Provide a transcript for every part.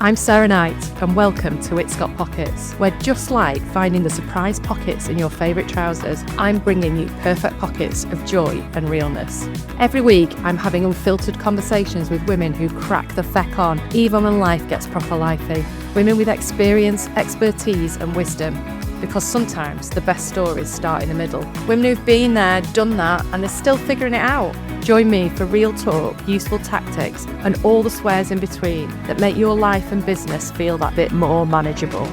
I'm Sarah Knight, and welcome to It's Got Pockets, where just like finding the surprise pockets in your favourite trousers, I'm bringing you perfect pockets of joy and realness. Every week, I'm having unfiltered conversations with women who crack the feck on, even when life gets proper lifey. Women with experience, expertise and wisdom. Because sometimes the best stories start in the middle. Women who've been there, done that, and are still figuring it out. Join me for real talk, useful tactics, and all the swears in between that make your life and business feel that bit more manageable.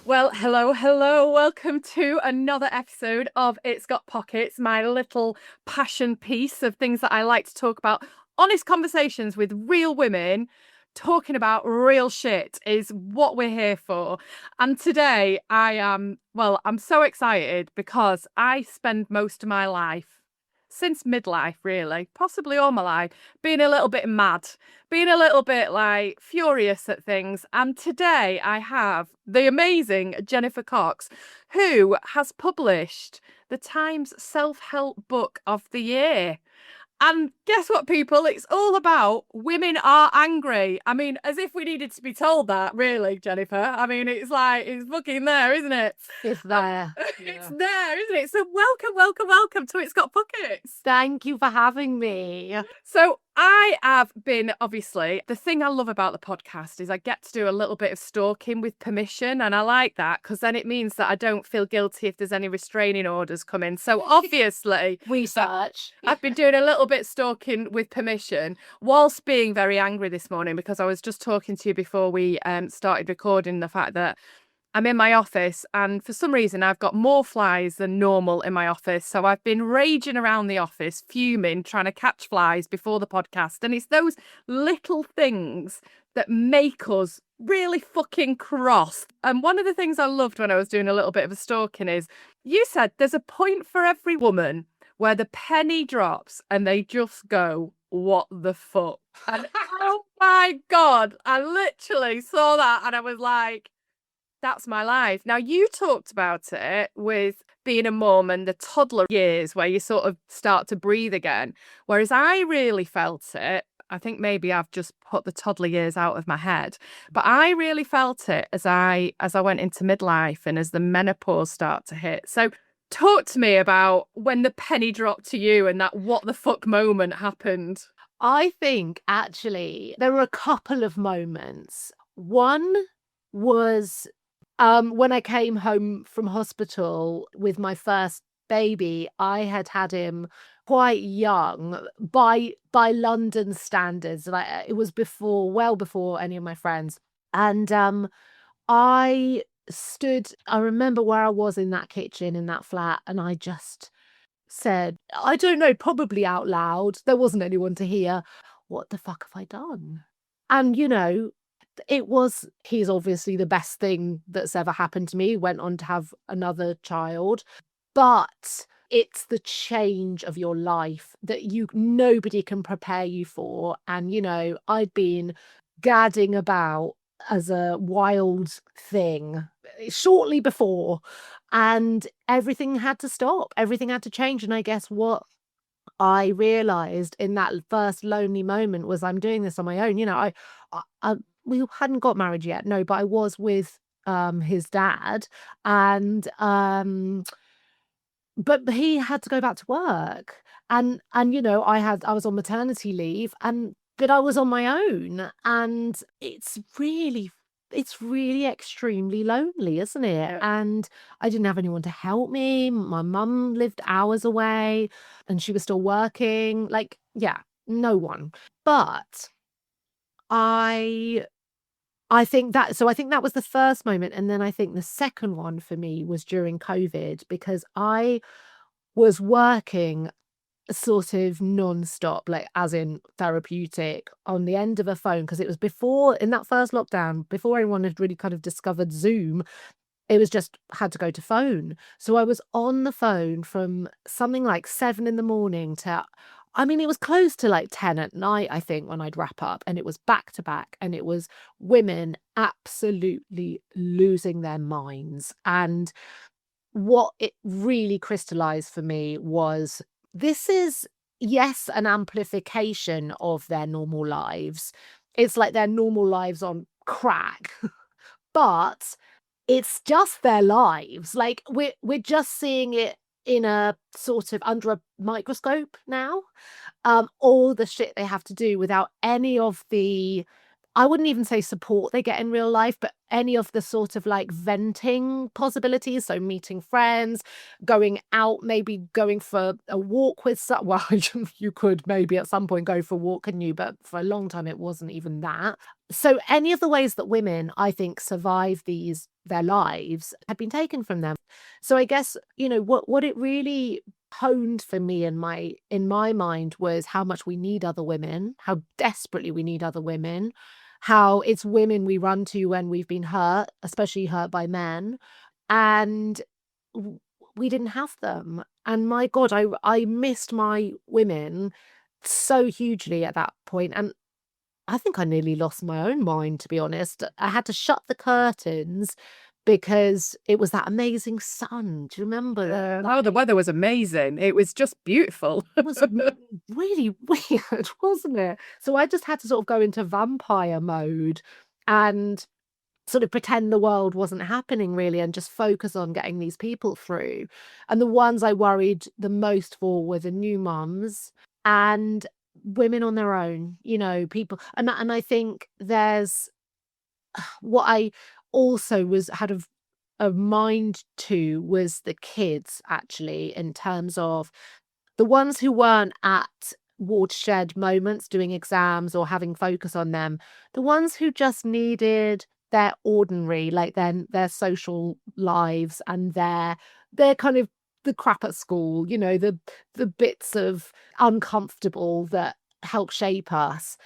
Well, hello. Welcome to another episode of It's Got Pockets, my little passion piece of things that I like to talk about. Honest conversations with real women. Talking about real shit is what we're here for. And today I'm so excited because I spend most of my life, since midlife really, possibly all my life, being a little bit mad, being a little bit like furious at things. And today I have the amazing Jennifer Cox, who has published the Times Self-Help Book of the Year. And guess what, people? It's all about women are angry. I mean, as if we needed to be told that, really, Jennifer. I mean, it's like, it's fucking there, isn't it? It's there. It's there, isn't it? So welcome to It's Got Pockets. Thank you for having me. So I have been, obviously, the thing I love about the podcast is I get to do a little bit of stalking with permission. And I like that because then it means that I don't feel guilty if there's any restraining orders coming. So obviously, Research. I've been doing a little bit stalking with permission whilst being very angry this morning because I was just talking to you before we started recording the fact that I'm in my office and for some reason I've got more flies than normal in my office. So I've been raging around the office, fuming, trying to catch flies before the podcast. And it's those little things that make us really fucking cross. And one of the things I loved when I was doing a little bit of a stalking is you said there's a point for every woman where the penny drops and they just go, what the fuck? And oh my God, I literally saw that and I was like, that's my life. Now, you talked about it with being a mum and the toddler years where you sort of start to breathe again. Whereas I really felt it. I think maybe I've just put the toddler years out of my head. But I really felt it as I went into midlife and as the menopause started to hit. So talk to me about when the penny dropped to you and that what the fuck moment happened. I think actually there were a couple of moments. One was when I came home from hospital with my first baby. I had him quite young by London standards. Like it was well before any of my friends. And I remember where I was in that kitchen, in that flat, and I just said, I don't know, probably out loud. There wasn't anyone to hear. What the fuck have I done? And, he's obviously the best thing that's ever happened to me. Went on to have another child. But it's the change of your life that nobody can prepare you for. And, I'd been gadding about as a wild thing shortly before, and everything had to stop. Everything had to change. And I guess what I realized in that first lonely moment was I'm doing this on my own. We hadn't got married yet, no, but I was with his dad, and but he had to go back to work, and I was on maternity leave, but I was on my own, and it's really extremely lonely, isn't it? Yeah. And I didn't have anyone to help me. My mum lived hours away and she was still working. Like, yeah, no one. But I think that was the first moment. And then I think the second one for me was during COVID, because I was working sort of non-stop, like as in therapeutic, on the end of a phone, because it was before, in that first lockdown, before anyone had really kind of discovered Zoom. It was just had to go to phone. So I was on the phone from something like 7 a.m. to, it was close to like 10 at night, I think, when I'd wrap up. And it was back to back. And it was women absolutely losing their minds. And what it really crystallized for me was, this is, yes, an amplification of their normal lives. It's like their normal lives on crack, but it's just their lives. Like we're just seeing it in a sort of under a microscope now. All the shit they have to do without any of the, I wouldn't even say support they get in real life, but any of the sort of like venting possibilities. So meeting friends, going out, maybe going for a walk with some, well, you could maybe at some point go for a walk, couldn't you? But for a long time, it wasn't even that. So any of the ways that women, I think, survive their lives have been taken from them. So I guess, what it really honed for me in my mind was how much we need other women, how desperately we need other women, how it's women we run to when we've been hurt, especially hurt by men, and w- we didn't have them. And my God, I missed my women so hugely at that point. And I think I nearly lost my own mind, to be honest. I had to shut the curtains because it was that amazing sun. Do you remember that? Oh, the weather was amazing. It was just beautiful. It was really weird, wasn't it? So I just had to sort of go into vampire mode and sort of pretend the world wasn't happening really and just focus on getting these people through. And the ones I worried the most for were the new mums and women on their own, people. And I think there's what I also had a mind to was the kids, actually, in terms of the ones who weren't at watershed moments doing exams or having focus on them, the ones who just needed their ordinary, like their social lives and their kind of the crap at school, the bits of uncomfortable that help shape us.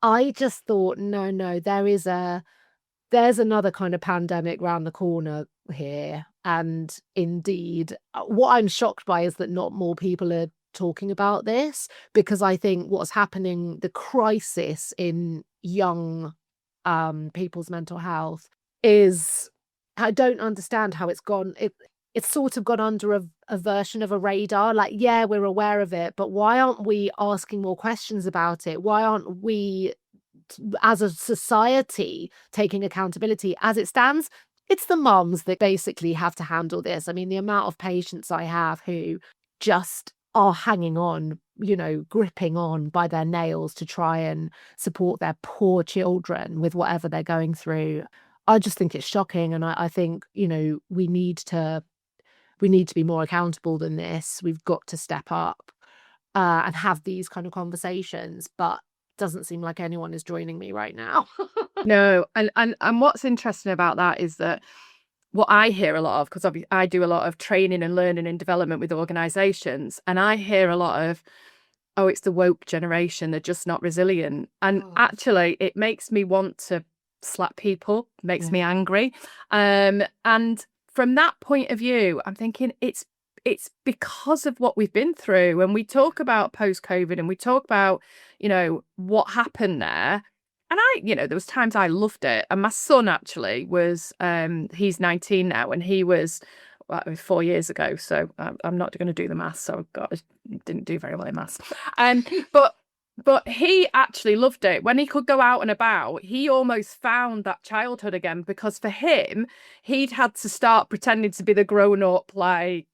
I just thought, no, there's another kind of pandemic round the corner here. And indeed, what I'm shocked by is that not more people are talking about this, because I think what's happening, the crisis in young people's mental health is, I don't understand how it's sort of gone under a version of a radar. Like, yeah, we're aware of it, but why aren't we asking more questions about it? Why aren't we as a society taking accountability? As it stands, it's the mums that basically have to handle this. I mean, the amount of patients I have who just are hanging on, gripping on by their nails to try and support their poor children with whatever they're going through. I just think it's shocking. And I think, we need to be more accountable than this. We've got to step up and have these kind of conversations. But doesn't seem like anyone is joining me right now. No, and what's interesting about that is that what I hear a lot of, because I do a lot of training and learning and development with organizations, and I hear a lot of, oh, it's the woke generation, they're just not resilient. And actually, it makes me want to slap people, makes me angry. And from that point of view, I'm thinking it's because of what we've been through. And we talk about post-COVID and we talk about, what happened there. And there was times I loved it. And my son actually was, he's 19 now, and he was 4 years ago. So I'm not going to do the maths. So God, I didn't do very well in maths. But he actually loved it. When he could go out and about, he almost found that childhood again, because for him, he'd had to start pretending to be the grown-up, like,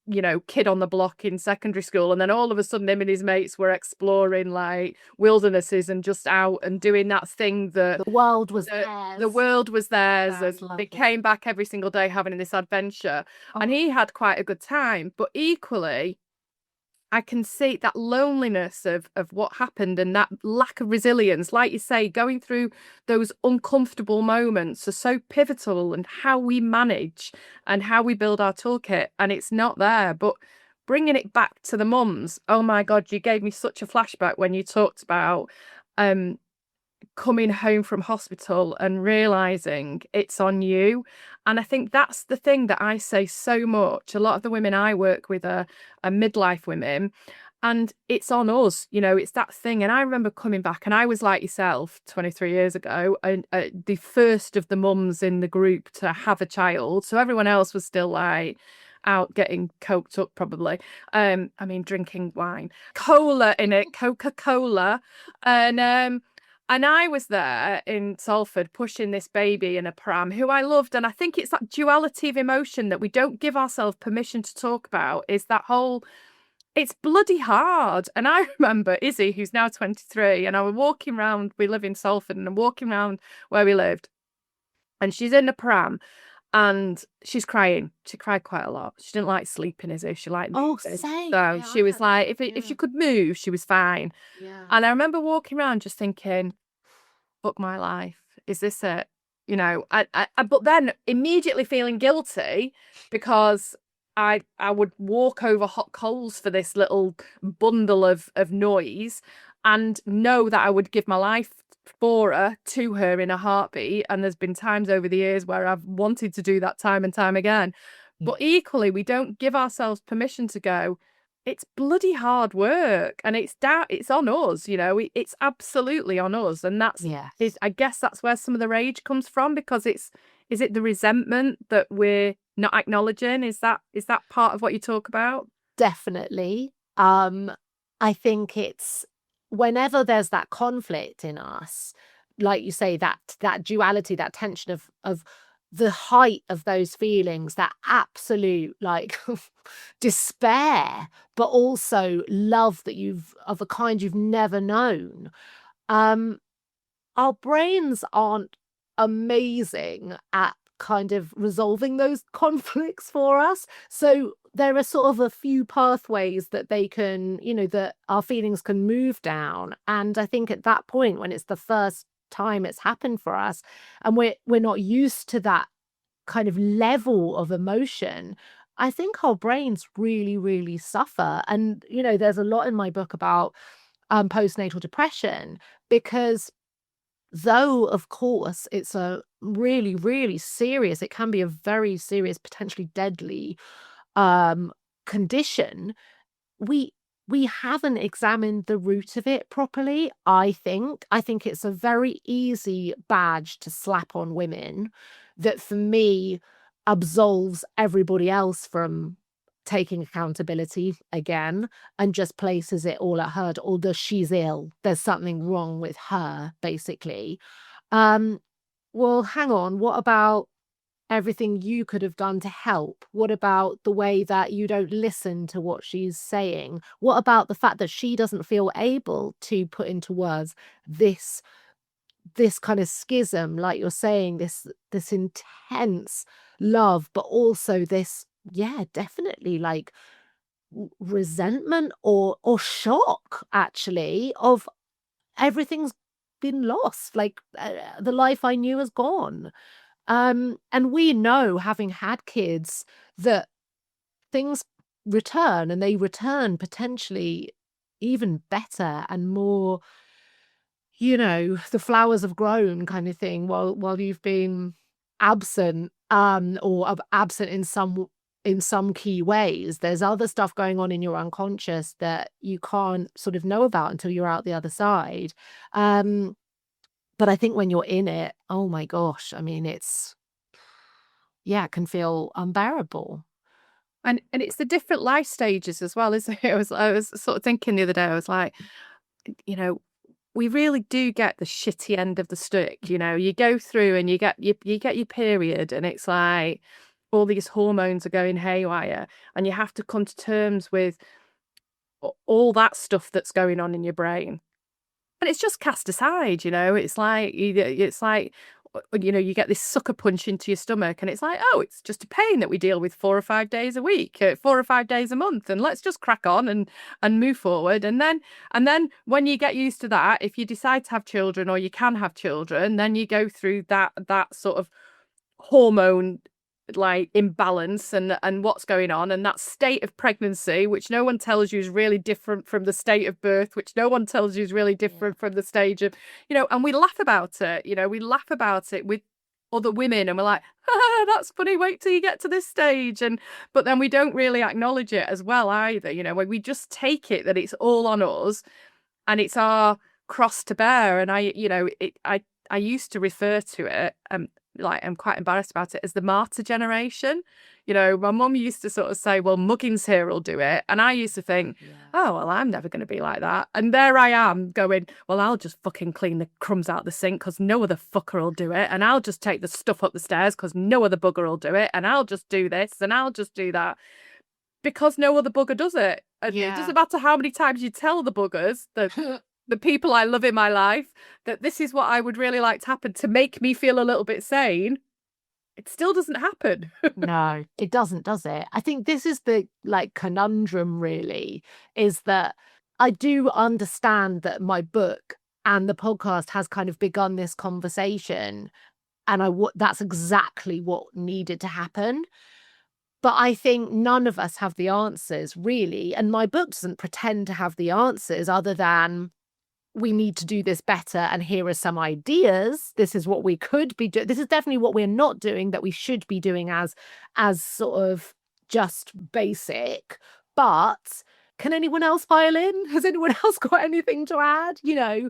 kid on the block in secondary school. And then all of a sudden, him and his mates were exploring like wildernesses and just out and doing that thing that the world was theirs. The world was theirs. They came back every single day having this adventure. And he had quite a good time. But equally, I can see that loneliness of what happened and that lack of resilience. Like you say, going through those uncomfortable moments are so pivotal, and how we manage and how we build our toolkit. And it's not there. But bringing it back to the mums, oh my God, you gave me such a flashback when you talked about coming home from hospital and realizing it's on you. And I think that's the thing that I say so much. A lot of the women I work with are midlife women, and it's on us, it's that thing. And I remember coming back, and I was like yourself 23 years ago, and the first of the mums in the group to have a child. So everyone else was still like out getting coked up, probably. Drinking wine, cola in it, Coca-Cola. And And I was there in Salford pushing this baby in a pram who I loved. And I think it's that duality of emotion that we don't give ourselves permission to talk about, is that whole, it's bloody hard. And I remember Izzy, who's now 23, and I was walking around, we live in Salford, and I'm walking around where we lived, and she's in the pram and she's crying. She cried quite a lot. She didn't like sleeping, Izzy. She liked Oh, moving. same. So Yeah, she I was had that. like, if she could move, she was fine. Yeah. And I remember walking around just thinking, fuck my life. Is this it? You know, but then immediately feeling guilty because I would walk over hot coals for this little bundle of noise, and know that I would give my life for her, to her, in a heartbeat. And there's been times over the years where I've wanted to do that time and time again. But equally, we don't give ourselves permission to go, it's bloody hard work, and it's on us, you know, it's absolutely on us. And that's Yes. I guess that's where some of the rage comes from, because is it the resentment that we're not acknowledging? Is that part of what you talk about? Definitely. I think it's whenever there's that conflict in us, like you say, that duality, that tension of the height of those feelings, that absolute like despair, but also love that you've of a kind you've never known. Um, our brains aren't amazing at kind of resolving those conflicts for us. So there are sort of a few pathways that they can, you know, that our feelings can move down. And I think at that point, when it's the first time it's happened for us, and we're not used to that kind of level of emotion, I think our brains really, really suffer. And, you know, there's a lot in my book about postnatal depression, because though, of course, it's a really, really serious, it can be a very serious, potentially deadly um, condition, we we haven't examined the root of it properly, I think. I think it's a very easy badge to slap on women that, for me, absolves everybody else from taking accountability again, and just places it all at her, although she's ill. There's something wrong with her, basically. Um, well, hang on. What about everything you could have done to help? What about the way that you don't listen to what she's saying? What about the fact that she doesn't feel able to put into words this kind of schism, like you're saying, this intense love, but also this, yeah, definitely like resentment or shock, actually, of everything's been lost, like the life I knew is gone. And we know, having had kids, that things return, and they return potentially even better and more, you know, the flowers have grown kind of thing, while you've been absent, absent in some key ways. There's other stuff going on in your unconscious that you can't sort of know about until you're out the other side. Um, but I think when you're in it, oh my gosh, I mean, yeah, it can feel unbearable. And it's the different life stages as well, isn't it? I was sort of thinking the other day, I was like, you know, we really do get the shitty end of the stick. You know, you go through and you get your period, and it's like all these hormones are going haywire, and you have to come to terms with all that stuff that's going on in your brain. And it's just cast aside, you know. It's like you know, you get this sucker punch into your stomach, and it's like, oh, it's just a pain that we deal with 4 or 5 days a week, 4 or 5 days a month, and let's just crack on and move forward. And then when you get used to that, if you decide to have children, or you can have children, then you go through that sort of hormone like imbalance and what's going on, and that state of pregnancy, which no one tells you is really different from the state of birth, which no one tells you is really different from the stage of, you know. And we laugh about it, you know, we laugh about it with other women, and we're like, that's funny, wait till you get to this stage. And but then we don't really acknowledge it as well either, you know, where we just take it that it's all on us, and it's our cross to bear. And I, you know, I used to refer to it, like, I'm quite embarrassed about it, as the martyr generation. You know, my mum used to sort of say, well, Muggins here will do it. And I used to think, oh, well, I'm never going to be like that. And there I am going, well, I'll just fucking clean the crumbs out the sink because no other fucker will do it. And I'll just take the stuff up the stairs because no other bugger will do it. And I'll just do this and I'll just do that because no other bugger does it. And it doesn't matter how many times you tell the buggers that the people I love in my life that this is what I would really like to happen to make me feel a little bit sane. It still doesn't happen. No, it doesn't, does it? I think this is the like conundrum really, is that I do understand that my book and the podcast has kind of begun this conversation, and that's exactly what needed to happen. But I think none of us have the answers really, and my book doesn't pretend to have the answers other than we need to do this better, and here are some ideas. This is what we could be doing. This is definitely what we're not doing that we should be doing as sort of just basic. But can anyone else pile in? Has anyone else got anything to add? You know,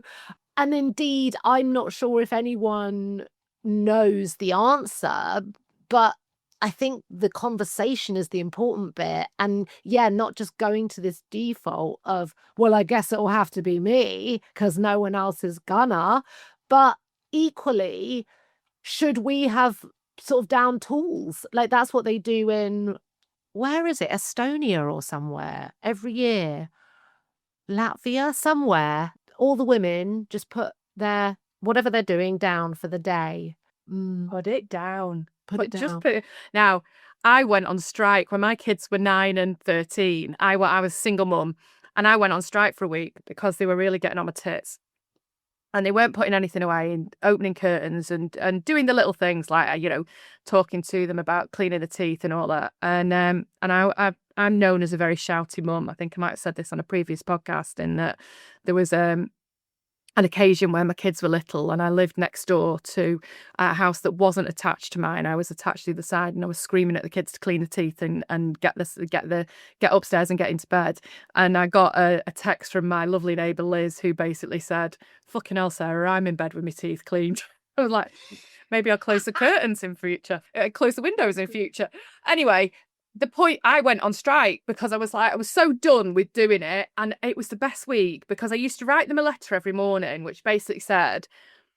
and indeed, I'm not sure if anyone knows the answer, but I think the conversation is the important bit. And yeah, not just going to this default of, well, I guess it'll have to be me because no one else is gonna. But equally, should we have sort of down tools? Like that's what they do in, where is it? Estonia or somewhere every year. Latvia, somewhere. All the women just put their, whatever they're doing down for the day. Put it down. Just put it. Now, I went on strike when my kids were 9 and 13. I was a single mum, and I went on strike for a week because they were really getting on my tits. And they weren't putting anything away and opening curtains and doing the little things like, you know, talking to them about cleaning the teeth and all that. And I'm known as a very shouty mum. I think I might have said this on a previous podcast, in that there was an occasion where my kids were little and I lived next door to a house that wasn't attached to mine. I was attached to the side, and I was screaming at the kids to clean the teeth and get upstairs and get into bed. And I got a text from my lovely neighbour Liz, who basically said, fucking hell, Sarah, I'm in bed with my teeth cleaned. I was like, maybe I'll close the curtains in future, close the windows in future. Anyway, the point, I went on strike because I was so done with doing it. And it was the best week because I used to write them a letter every morning, which basically said,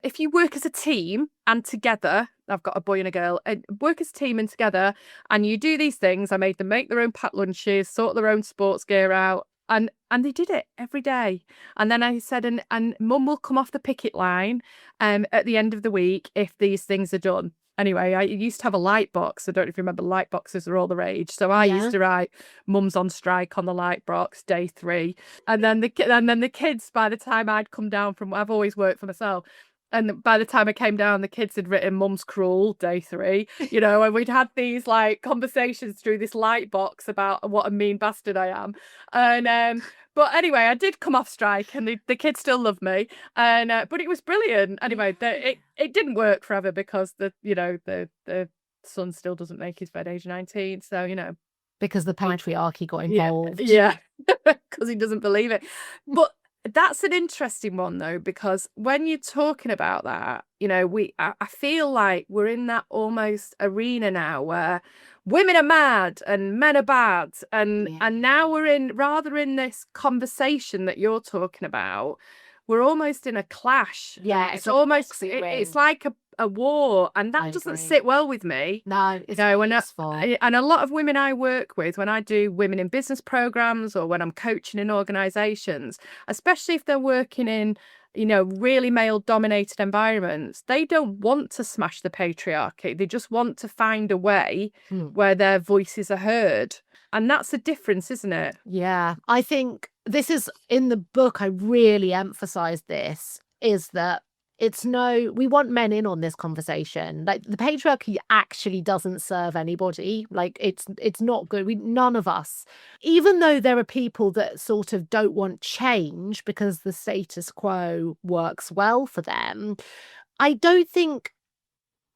if you work as a team and together, I've got a boy and a girl, and work as a team and together, and you do these things. I made them make their own packed lunches, sort their own sports gear out. And they did it every day. And then I said, and mum will come off the picket line at the end of the week if these things are done. Anyway, I used to have a light box. I don't know if you remember, light boxes are all the rage. So I used to write "Mum's on strike" on the light box, day 3. And then the kids, by the time I'd come down from, I've always worked for myself. And by the time I came down, the kids had written "Mum's cruel," day 3, you know, and we'd had these like conversations through this light box about what a mean bastard I am. And, but anyway, I did come off strike, and the kids still love me. And but it was brilliant. Anyway, it didn't work forever because the son still doesn't make his bed age 19. So, you know, because the patriarchy got involved. Yeah, because he doesn't believe it. But that's an interesting one though, because when you're talking about that, you know, I feel like we're in that almost arena now where women are mad and men are bad, and now we're in this conversation that you're talking about. We're almost in a clash. Yeah, it's almost it's like a war, and that doesn't sit well with me. No, it's useful. And a lot of women I work with, when I do women in business programs or when I'm coaching in organizations, especially if they're working in, you know, really male dominated environments, they don't want to smash the patriarchy. They just want to find a way where their voices are heard. And that's the difference, isn't it? Yeah, I think this is in the book. I really emphasize this, is that we want men in on this conversation. Like, the patriarchy actually doesn't serve anybody. Like, it's not good. None of us, even though there are people that sort of don't want change because the status quo works well for them, I don't think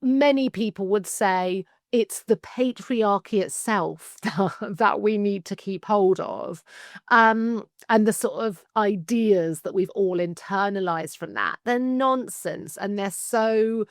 many people would say it's the patriarchy itself that we need to keep hold of, and the sort of ideas that we've all internalized from that. They're nonsense, and they're so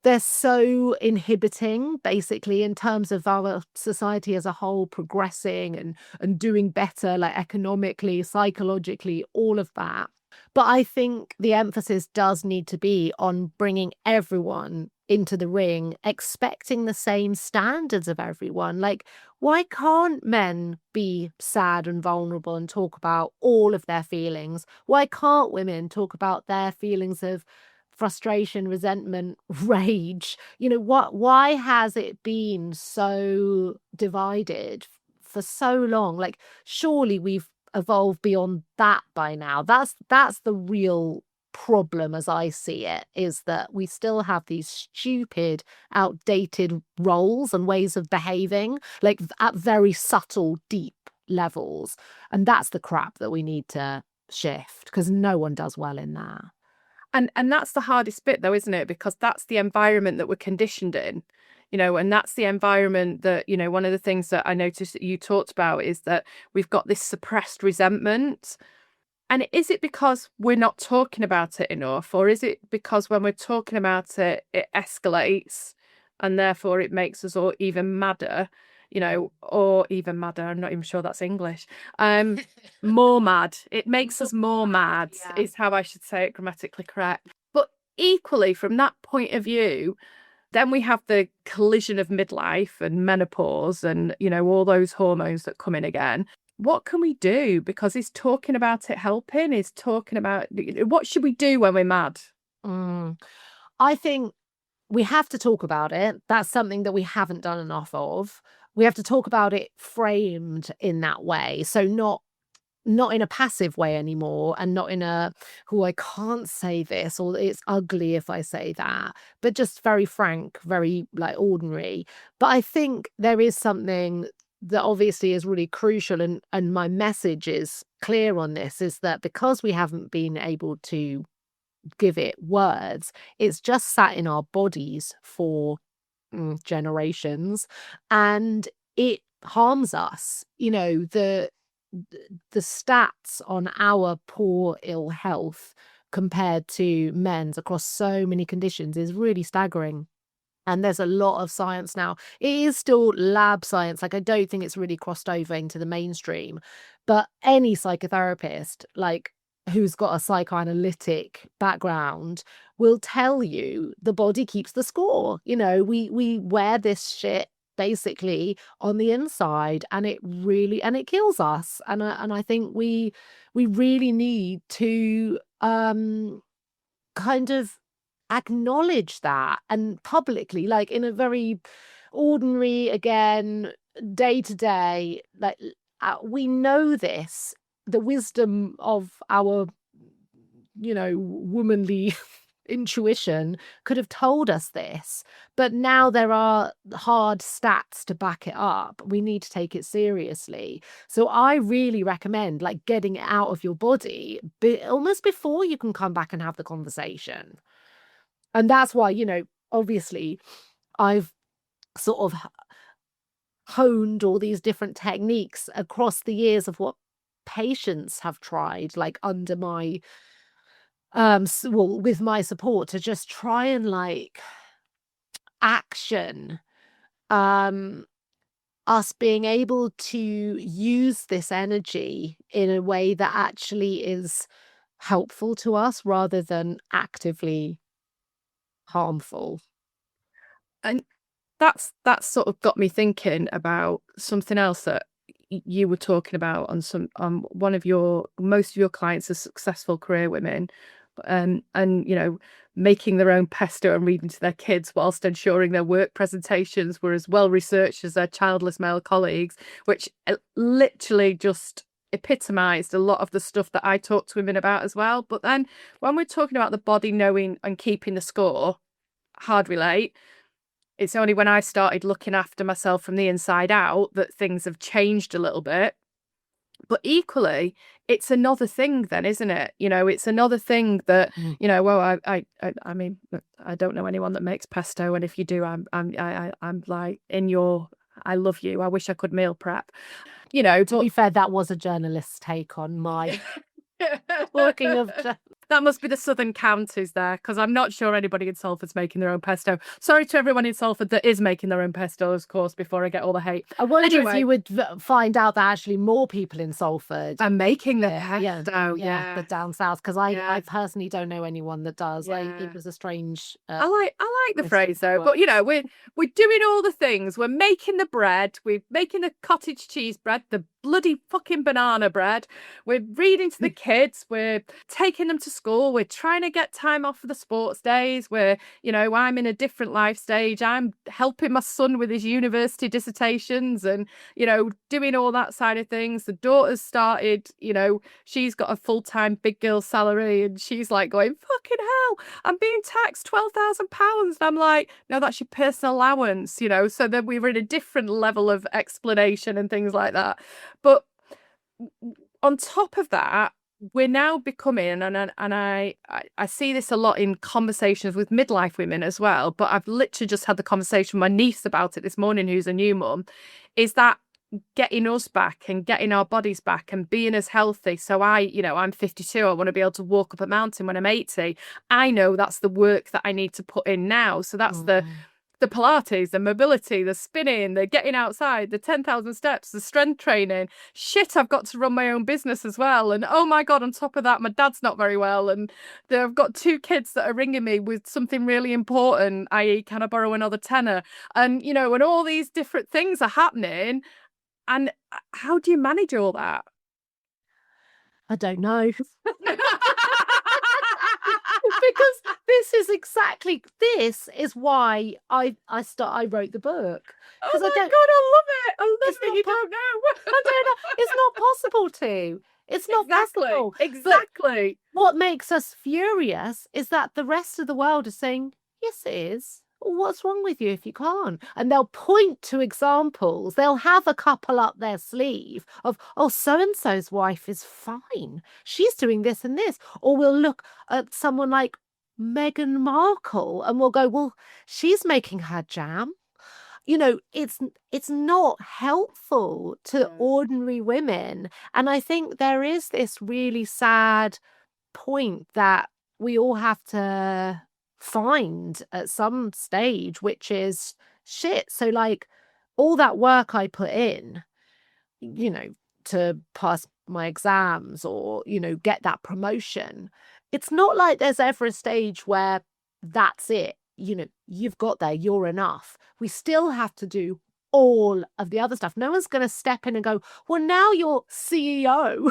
they're so inhibiting, basically, in terms of our society as a whole progressing and doing better, like economically, psychologically, all of that. But I think the emphasis does need to be on bringing everyone into the ring, expecting the same standards of everyone. Like, why can't men be sad and vulnerable and talk about all of their feelings? Why can't women talk about their feelings of frustration, resentment, rage? Why has it been so divided for so long? Like, surely we've evolved beyond that by now. That's the real problem, as I see it, is that we still have these stupid, outdated roles and ways of behaving, like at very subtle, deep levels. And that's the crap that we need to shift, because no one does well in that. And that's the hardest bit, though, isn't it? Because that's the environment that we're conditioned in, and that's the environment that, one of the things that I noticed that you talked about is that we've got this suppressed resentment. And is it because we're not talking about it enough? Or is it because when we're talking about it, it escalates and therefore it makes us all even madder, or even madder? I'm not even sure that's English. More mad. It makes us more mad, Yeah. is how I should say it, grammatically correct. But equally, from that point of view, then we have the collision of midlife and menopause and, all those hormones that come in again. What can we do? Because is talking about it helping? Is talking about what should we do when we're mad? I think we have to talk about it. That's something that we haven't done enough of. We have to talk about it framed in that way. So not in a passive way anymore, and not in a, oh, I can't say this, or it's ugly if I say that, but just very frank, very like ordinary. But I think there is something that obviously is really crucial, and my message is clear on this, is that because we haven't been able to give it words, it's just sat in our bodies for generations, and it harms us. The stats on our poor ill health compared to men's across so many conditions is really staggering. And there's a lot of science now. It is still lab science. Like, I don't think it's really crossed over into the mainstream. But any psychotherapist, like, who's got a psychoanalytic background, will tell you the body keeps the score. We wear this shit basically on the inside, and it kills us. And I think we really need to kind of acknowledge that, and publicly, like in a very ordinary, again, day to day, like, we know this, the wisdom of our womanly intuition could have told us this, but now there are hard stats to back it up. We need to take it seriously. So I really recommend, like, getting it out of your body almost before you can come back and have the conversation. And that's why, obviously, I've sort of honed all these different techniques across the years of what patients have tried, like under my with my support, to just try and like action um us being able to use this energy in a way that actually is helpful to us rather than actively harmful. And that's sort of got me thinking about something else that you were talking about on one of most of your clients are successful career women, and making their own pesto and reading to their kids whilst ensuring their work presentations were as well researched as their childless male colleagues, which literally just epitomized a lot of the stuff that I talk to women about as well. But then when we're talking about the body knowing and keeping the score, hard relate. It's only when I started looking after myself from the inside out that things have changed a little bit. But equally, it's another thing then, isn't it? It's another thing that, well, I mean, I don't know anyone that makes pesto. And if you do, I'm like in your, I love you. I wish I could meal prep, To be fair, that was a journalist's take on my talking of That must be the southern counties there, because I'm not sure anybody in Salford's making their own pesto. Sorry to everyone in Salford that is making their own pesto, of course, before I get all the hate. I wonder if Anyway, you would find out that actually more people in Salford I'm making the yeah, pesto. yeah, the down south, because I Yeah. personally don't know anyone that does. Like, Yeah. it was a strange. I like the it's- phrase though, well- but we're doing all the things. We're making the bread. We're making the cottage cheese bread, the bloody fucking banana bread. We're reading to the kids. We're taking them to school. We're trying to get time off for the sports days. I'm in a different life stage. I'm helping my son with his university dissertations and, doing all that side of things. The daughter's started, she's got a full-time big girl salary and she's like going, fucking hell, I'm being taxed £12,000. And I'm like, no, that's your personal allowance, so then we were in a different level of explanation and things like that. But on top of that, we're now becoming, and I see this a lot in conversations with midlife women as well, but I've literally just had the conversation with my niece about it this morning, who's a new mum, is that getting us back and getting our bodies back and being as healthy. So I'm 52. I want to be able to walk up a mountain when I'm 80. I know that's the work that I need to put in now. So that's the Pilates, the mobility, the spinning, the getting outside, the 10,000 steps, the strength training. Shit, I've got to run my own business as well. And oh my God, on top of that, my dad's not very well. And I've got 2 kids that are ringing me with something really important, i.e. can I borrow another tenner? And, and all these different things are happening. And how do you manage all that? I don't know. Because this is why I wrote the book. Oh my God, I love it. I love it. You don't know. I don't know. It's not possible to. It's not possible. Exactly. But what makes us furious is that the rest of the world is saying, yes, it is. What's wrong with you if you can't? And they'll point to examples. They'll have a couple up their sleeve of, oh, so-and-so's wife is fine. She's doing this and this. Or we'll look at someone like Meghan Markle and we'll go, well, she's making her jam. It's not helpful to ordinary women. And I think there is this really sad point that we all have to find at some stage, which is shit. So like all that work I put in, to pass my exams or, get that promotion, it's not like there's ever a stage where that's it. You've got there, you're enough. We still have to do all of the other stuff. No one's going to step in and go, well, now you're CEO.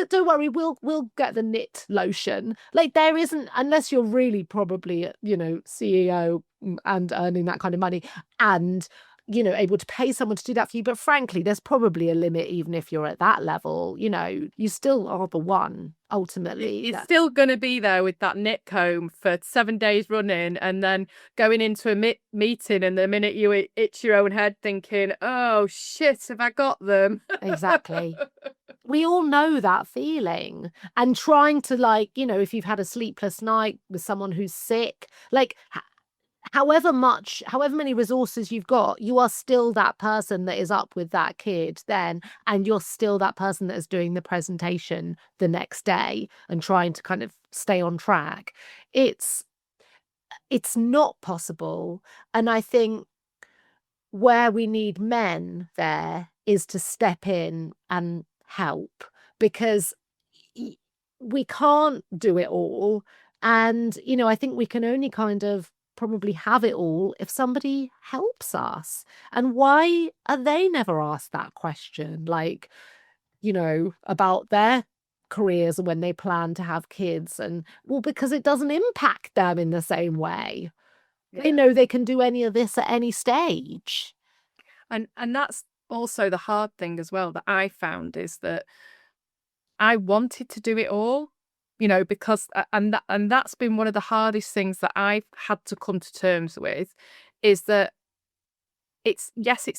Don't worry, we'll get the knit lotion. Like there isn't, unless you're really probably, CEO and earning that kind of money and, able to pay someone to do that for you. But frankly, there's probably a limit, even if you're at that level, you still are the one ultimately. You're still going to be there with that knit comb for 7 days running and then going into a meeting and the minute you itch your own head thinking, oh shit, have I got them? Exactly. We all know that feeling. And trying to if you've had a sleepless night with someone who's sick, however many resources you've got, you are still that person that is up with that kid then, and you're still that person that is doing the presentation the next day and trying to kind of stay on track. It's not possible. And I think where we need men there is to step in and help, because we can't do it all. And, I think we can only kind of probably have it all if somebody helps us. And why are they never asked that question? About their careers and when they plan to have kids. And well, because it doesn't impact them in the same way. Yeah. They know they can do any of this at any stage. And that's also the hard thing as well that I found, is that I wanted to do it all. Because and that's been one of the hardest things that I've had to come to terms with, is that it's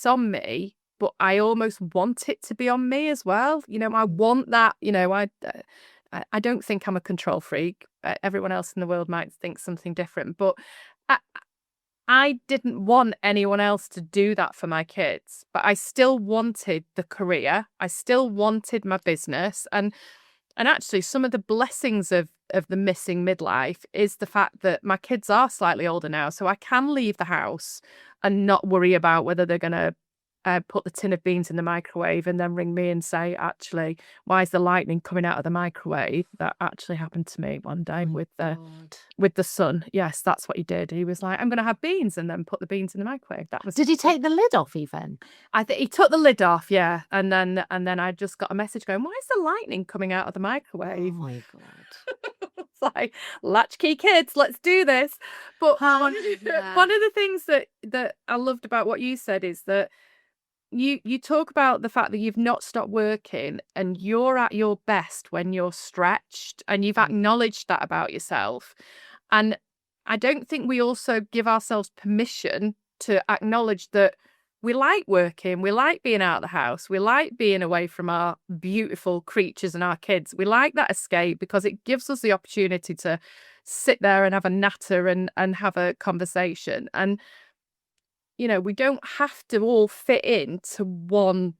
on me, but I almost want it to be on me as well. I want that. I don't think I'm a control freak. Everyone else in the world might think something different, but I didn't want anyone else to do that for my kids. But I still wanted the career. I still wanted my business, and And actually, some of the blessings of the missing midlife is the fact that my kids are slightly older now, so I can leave the house and not worry about whether they're going to put the tin of beans in the microwave and then ring me and say, actually, why is the lightning coming out of the microwave? That actually happened to me one day with the son. Yes, that's what he did. He was like, I'm going to have beans, and then put the beans in the microwave. That was. Did he take the lid off even? I think he took the lid off, yeah, and then I just got a message going, why is the lightning coming out of the microwave? Oh my God. It's like, latchkey kids, let's do this. But one of the things that I loved about what you said is that you talk about the fact that you've not stopped working and you're at your best when you're stretched, and you've acknowledged that about yourself. And I don't think we also give ourselves permission to acknowledge that we like working, we like being out of the house, we like being away from our beautiful creatures and our kids. We like that escape because it gives us the opportunity to sit there and have a natter and have a conversation. And you know, we don't have to all fit into one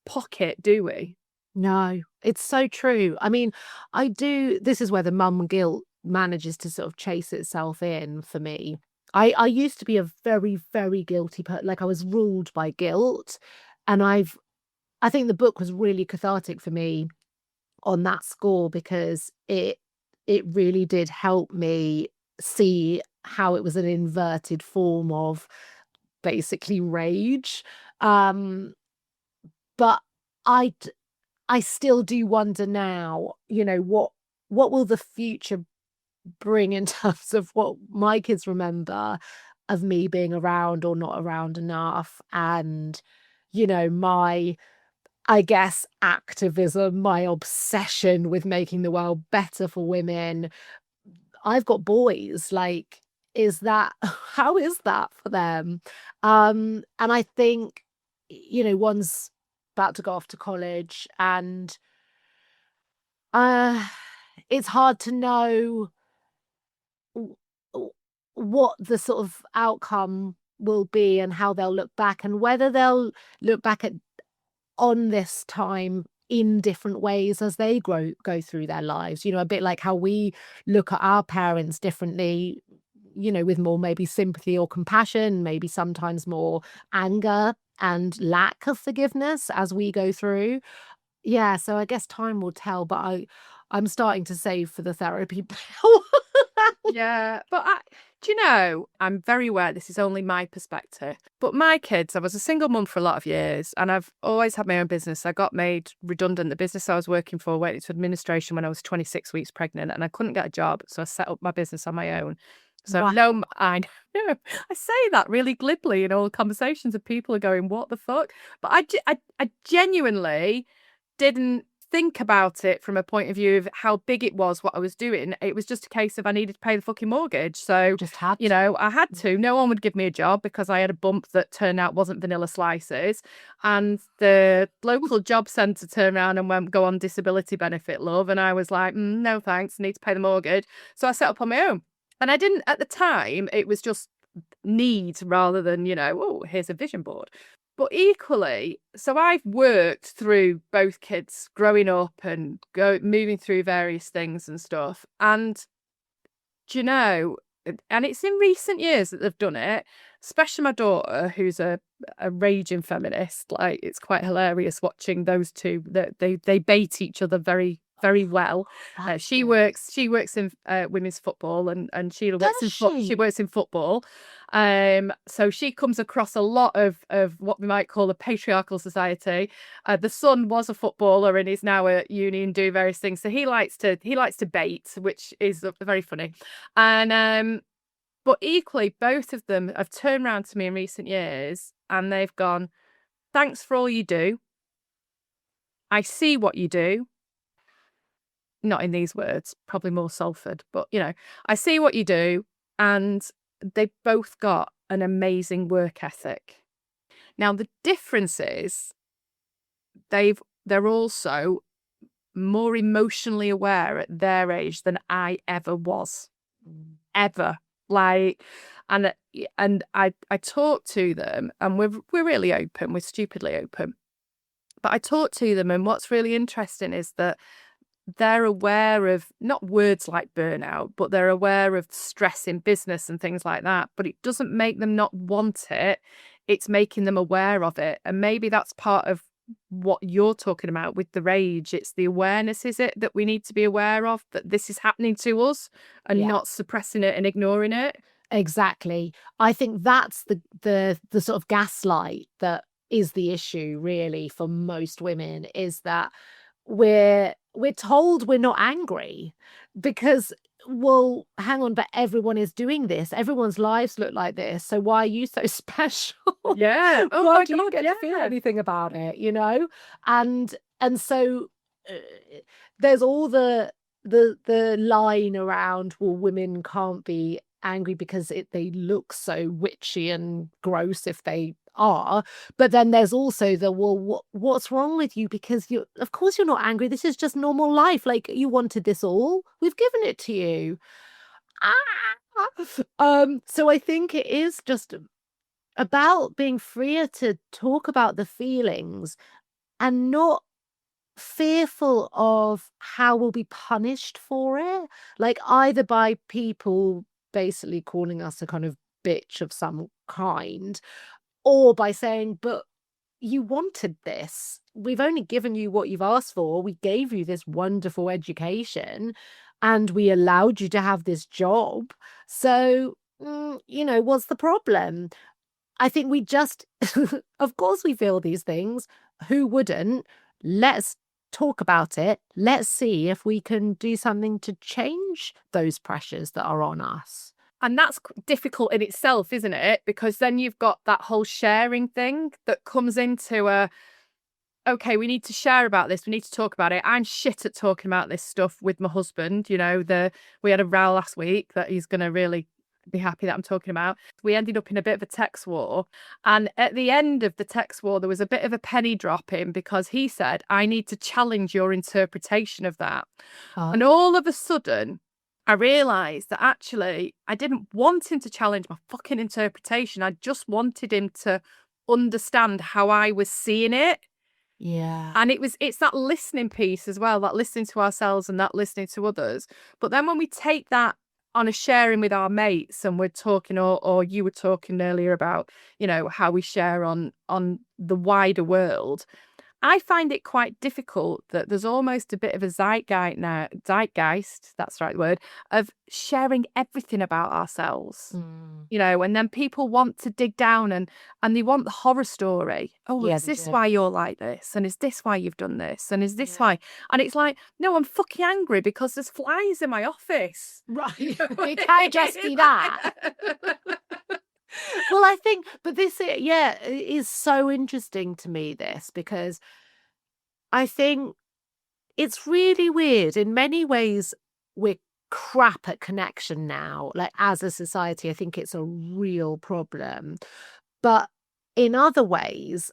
pocket, do we? No, it's so true. I mean, this is where the mum guilt manages to sort of chase itself in for me. I used to be a very, very guilty person. Like I was ruled by guilt. And I think the book was really cathartic for me on that score because it really did help me see how it was an inverted form of basically rage. But I I still do wonder now, you know, what will the future bring in terms of what my kids remember of me being around or not around enough, and you know, my, I guess, activism, my obsession with making the world better for women. I've got boys, like, is that how is that for them? And I think, you know, one's about to go off to college, and uh it's hard to know w- w- what the sort of outcome will be and how they'll look back, and whether they'll look back at on this time in different ways as they go through their lives, you know, a bit like how we look at our parents differently, you know, with more maybe sympathy or compassion, maybe sometimes more anger and lack of forgiveness as we go through. Yeah, so I guess time will tell, but I'm starting to save for the therapy bill. Yeah, but do you know, I'm very aware this is only my perspective, but my kids, I was a single mum for a lot of years and I've always had my own business. I got made redundant. The business I was working for went into administration when I was 26 weeks pregnant and I couldn't get a job. So I set up my business on my own. So Right. no, I know, I say that really glibly in all conversations and people are going, what the fuck? But I genuinely didn't think about it from a point of view of how big it was, what I was doing. It was just a case of I needed to pay the fucking mortgage. So, Just had you know, I had to. No one would give me a job because I had a bump that turned out wasn't vanilla slices. And the local job centre turned around and went, go on disability benefit, love. And I was like, no thanks, need to pay the mortgage. So I set up on my own. And I didn't, at the time, it was just need rather than, you know, oh, here's a vision board. But equally, so I've worked through both kids growing up and moving through various things and stuff. And do you know, and it's in recent years that they've done it, especially my daughter, who's a raging feminist. Like, it's quite hilarious watching those two, that they bait each other very, very well. She works in women's football and she works in football. So she comes across a lot of what we might call a patriarchal society. The son was a footballer and is now at uni and doing various things. So he likes to bait, which is very funny. And but equally, both of them have turned around to me in recent years and they've gone, thanks for all you do. I see what you do. Not in these words, probably more Salford, but you know, I see what you do. And they both got an amazing work ethic. Now, the difference is they're also more emotionally aware at their age than I ever was. Ever. Like, and I talk to them and we're really open, we're stupidly open. But I talk to them, and what's really interesting is that they're aware of not words like burnout, but they're aware of stress in business and things like that. But it doesn't make them not want it. It's making them aware of it. And maybe that's part of what you're talking about with the rage. It's the awareness, is it, that we need to be aware of, that this is happening to us and Yeah. not suppressing it and ignoring it. Exactly. I think that's the sort of gaslight that is the issue really for most women, is that we're told we're not angry because, well, hang on, but everyone is doing this. Everyone's lives look like this. So why are you so special? Yeah. Oh Why my do you God, get to feel yeah. anything about it, you know? And so uh, there's all the line around, well, women can't be angry because they look so witchy and gross if they are. But then there's also the, well, what's wrong with you? Because you, of course, you're not angry. This is just normal life. Like, you wanted this all. We've given it to you. So I think it is just about being freer to talk about the feelings and not fearful of how we'll be punished for it, like either by people basically calling us a kind of bitch of some kind, or by saying, but you wanted this. We've only given you what you've asked for. We gave you this wonderful education and we allowed you to have this job. So, what's the problem? I think we just, of course, we feel these things. Who wouldn't? Let's talk about it. Let's see if we can do something to change those pressures that are on us. And that's difficult in itself, isn't it? Because then you've got that whole sharing thing that comes into okay, we need to share about this. We need to talk about it. I'm shit at talking about this stuff with my husband. We had a row last week that he's going to really be happy that I'm talking about. We ended up in a bit of a text war. And at the end of the text war, there was a bit of a penny dropping because he said, I need to challenge your interpretation of that. And all of a sudden, I realised that actually I didn't want him to challenge my fucking interpretation. I just wanted him to understand how I was seeing it. Yeah. And it's that listening piece as well, that listening to ourselves and that listening to others. But then when we take that on a sharing with our mates and we're talking, or you were talking earlier about, how we share on the wider world, I find it quite difficult that there's almost a bit of a zeitgeist, that's the right word, of sharing everything about ourselves. And then people want to dig down and they want the horror story. Oh, Yeah, is they this do. why you're like this? And is this why you've done this? And is this why? And it's like, no, I'm fucking angry because there's flies in my office. Right. It can't just be that. Well, I think, but this, yeah, is so interesting to me, this, because I think it's really weird. In many ways, we're crap at connection now. Like, as a society, I think it's a real problem. But in other ways,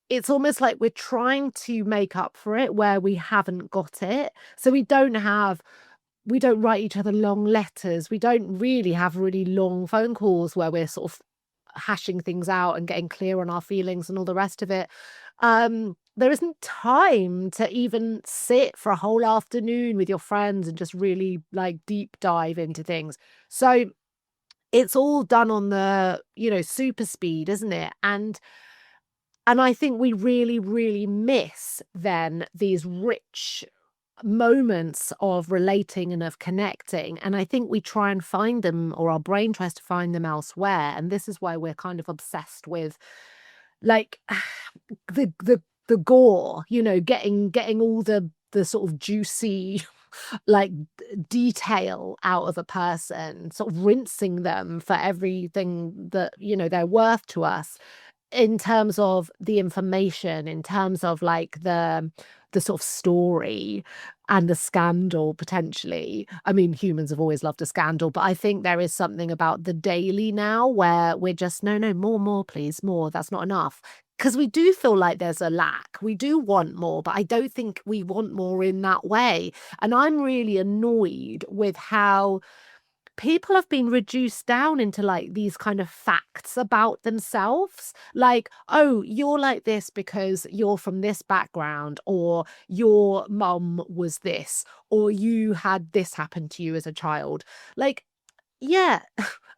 it's almost like we're trying to make up for it where we haven't got it. So we don't write each other long letters. We don't really have really long phone calls where we're sort of hashing things out and getting clear on our feelings and all the rest of it. There isn't time to even sit for a whole afternoon with your friends and just really like deep dive into things. So it's all done on the, super speed, isn't it? And I think we really, really miss then these rich moments of relating and of connecting. And I think we try and find them, or our brain tries to find them elsewhere. And this is why we're kind of obsessed with like the gore, getting all the sort of juicy like detail out of a person, sort of rinsing them for everything that, they're worth to us, in terms of the information, in terms of like the sort of story and the scandal potentially. I mean, humans have always loved a scandal, but I think there is something about the daily now where we're just, no, more, please, more. That's not enough. Because we do feel like there's a lack. We do want more, but I don't think we want more in that way. And I'm really annoyed with how people have been reduced down into like these kind of facts about themselves. Like, oh, you're like this because you're from this background, or your mum was this, or you had this happen to you as a child. Like, yeah,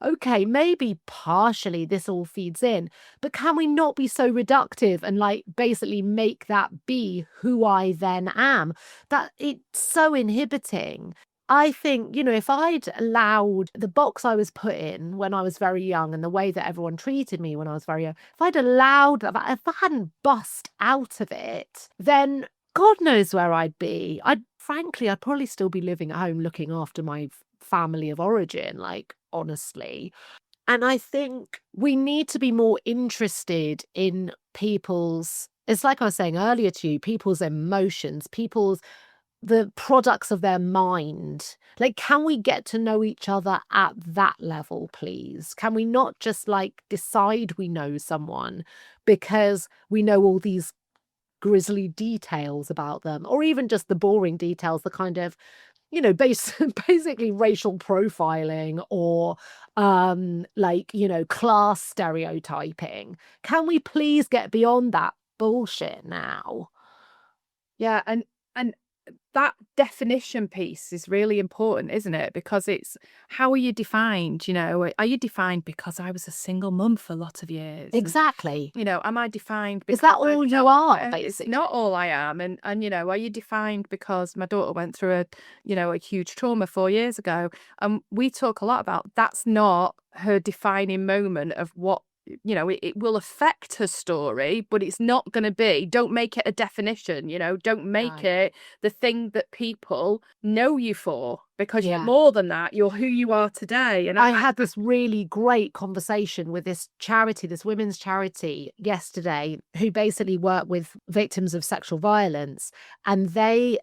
okay, maybe partially this all feeds in, but can we not be so reductive and like basically make that be who I then am? That it's so inhibiting. I think, if I'd allowed the box I was put in when I was very young and the way that everyone treated me when I was very young, if I'd allowed that, if I hadn't bust out of it, then God knows where I'd be. I'd probably still be living at home looking after my family of origin, like, honestly. And I think we need to be more interested in people's, it's like I was saying earlier to you, people's emotions, the products of their mind. Like, can we get to know each other at that level, please? Can we not just like decide we know someone because we know all these grisly details about them, or even just the boring details, the kind of, basically racial profiling, or class stereotyping. Can we please get beyond that bullshit now? Yeah, and that definition piece is really important, isn't it? Because it's, how are you defined? Are you defined because I was a single mum for a lot of years? Exactly. Am I defined Is because that all you are, it's basically? not all I am. And are you defined because my daughter went through a huge trauma 4 years ago? And we talk a lot about that's not her defining moment of what, it will affect her story, but it's not going to be, don't make it a definition, don't make it the thing that people know you for, because you're more than that. You're who you are today. And I had this really great conversation with this women's charity yesterday, who basically work with victims of sexual violence. And they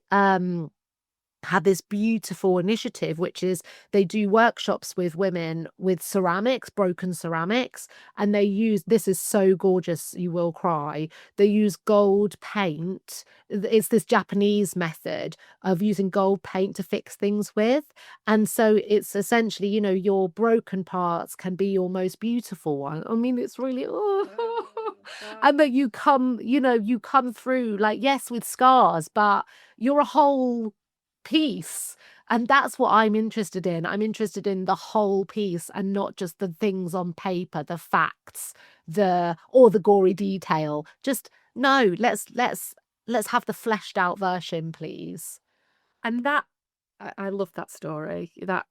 had this beautiful initiative, which is they do workshops with women with ceramics, broken ceramics, and they use, this is so gorgeous, you will cry. They use gold paint. It's this Japanese method of using gold paint to fix things with. And so it's essentially, your broken parts can be your most beautiful one. I mean, it's really, and that you come through, like, yes, with scars, but you're a whole piece. And that's what I'm interested in. I'm interested in the whole piece and not just the things on paper, the facts, or the gory detail. Just no, let's have the fleshed out version, please. And that, I love that story. I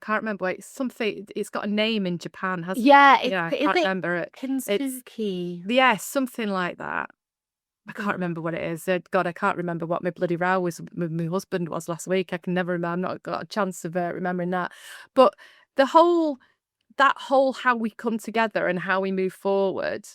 can't remember. It's something. It's got a name in Japan, hasn't it? Yeah, I can't remember it. Kintsugi. Yeah, something like that. I can't remember what it is. God, I can't remember what my bloody row with my husband was last week. I can never remember. I've not got a chance of remembering that. But that whole how we come together and how we move forward,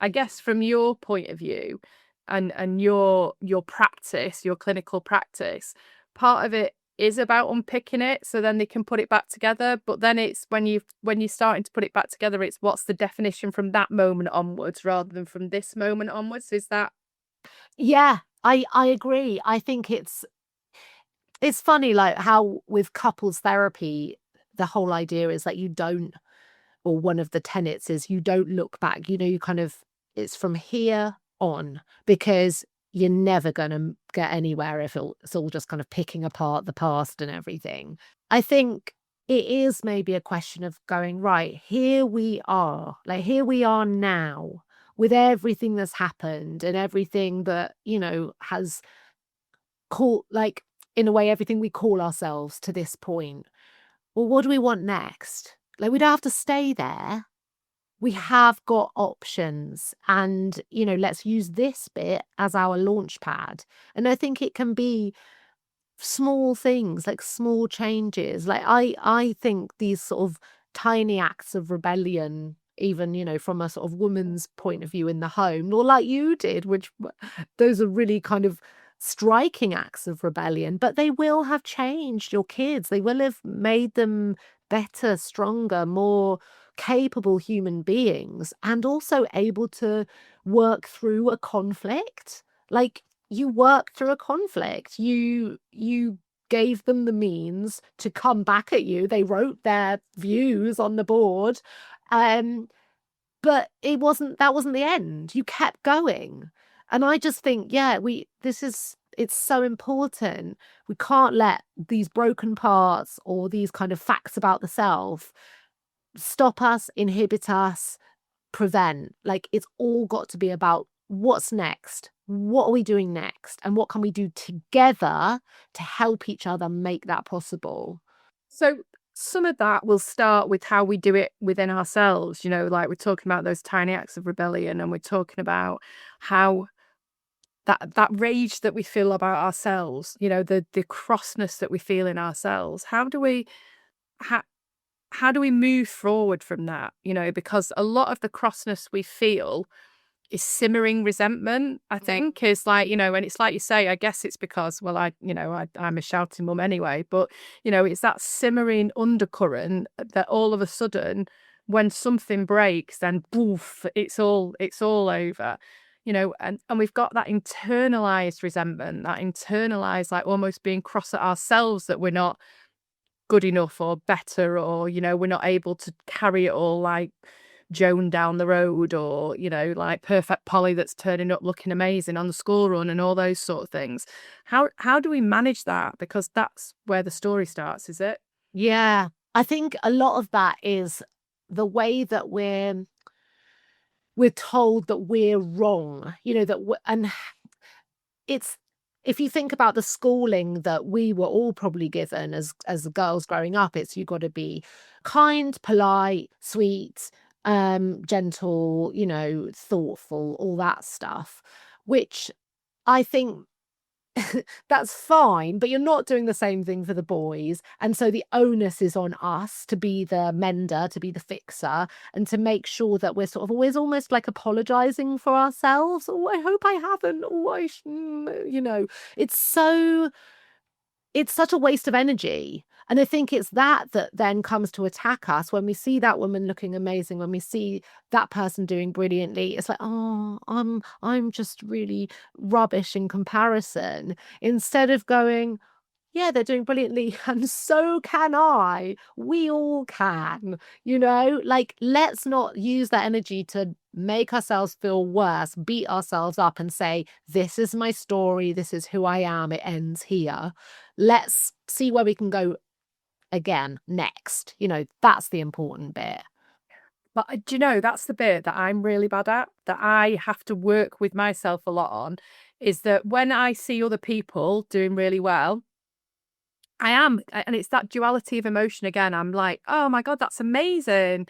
I guess from your point of view, and your practice, your clinical practice, part of it is about unpicking it so then they can put it back together. But then it's when you're starting to put it back together, it's what's the definition from that moment onwards rather than from this moment onwards. Is that? Yeah, I agree. I think it's funny, like, how with couples therapy, the whole idea is that you don't, or one of the tenets is you don't look back. You kind of, it's from here on, because you're never going to get anywhere if it's all just kind of picking apart the past and everything. I think it is maybe a question of going, right, here we are now, with everything that's happened and everything that, has called, like, in a way, everything we call ourselves to this point. Well, what do we want next? Like, we don't have to stay there. We have got options, and, let's use this bit as our launch pad. And I think it can be small things, like small changes. Like, I think these sort of tiny acts of rebellion, even, from a sort of woman's point of view in the home, or like you did, which those are really kind of striking acts of rebellion, but they will have changed your kids. They will have made them better, stronger, more capable human beings, and also able to work through a conflict. Like, you work through a conflict. You gave them the means to come back at you. They wrote their views on the board. Um, but that wasn't the end. You kept going. And I just think, yeah, it's so important. We can't let these broken parts or these kind of facts about the self stop us, inhibit us, prevent. Like, it's all got to be about what's next. What are we doing next? And what can we do together to help each other make that possible? So some of that will start with how we do it within ourselves, like we're talking about those tiny acts of rebellion, and we're talking about how that rage that we feel about ourselves, the crossness that we feel in ourselves. How, how do we move forward from that? Because a lot of the crossness we feel is simmering resentment, I think, is like, and it's like you say, I guess it's because, well, I'm a shouting mum anyway, but, it's that simmering undercurrent that all of a sudden, when something breaks, then poof, it's all over, and we've got that internalized resentment, that internalized, like almost being cross at ourselves that we're not good enough or better, or, we're not able to carry it all like Joan down the road, or, like perfect Polly that's turning up looking amazing on the school run and all those sort of things. How do we manage that? Because that's where the story starts, is it? Yeah. I think a lot of that is the way that we're told that we're wrong, and it's, if you think about the schooling that we were all probably given as girls growing up, it's, you got to be kind, polite, sweet, gentle, thoughtful, all that stuff, which I think that's fine, but you're not doing the same thing for the boys. And so the onus is on us to be the mender, to be the fixer, and to make sure that we're sort of always almost like apologizing for ourselves. Oh, I hope I haven't. Oh, it's so, it's such a waste of energy. And I think it's that then comes to attack us when we see that woman looking amazing, when we see that person doing brilliantly. It's like, oh, I'm just really rubbish in comparison. Instead of going, yeah, they're doing brilliantly, and so can I. We all can, like, let's not use that energy to make ourselves feel worse, beat ourselves up and say, this is my story, this is who I am, it ends here. Let's see where we can go again next. That's the important bit. But do you know, that's the bit that I'm really bad at, that I have to work with myself a lot on, is that when I see other people doing really well, and it's that duality of emotion again. I'm like, oh my God, that's amazing.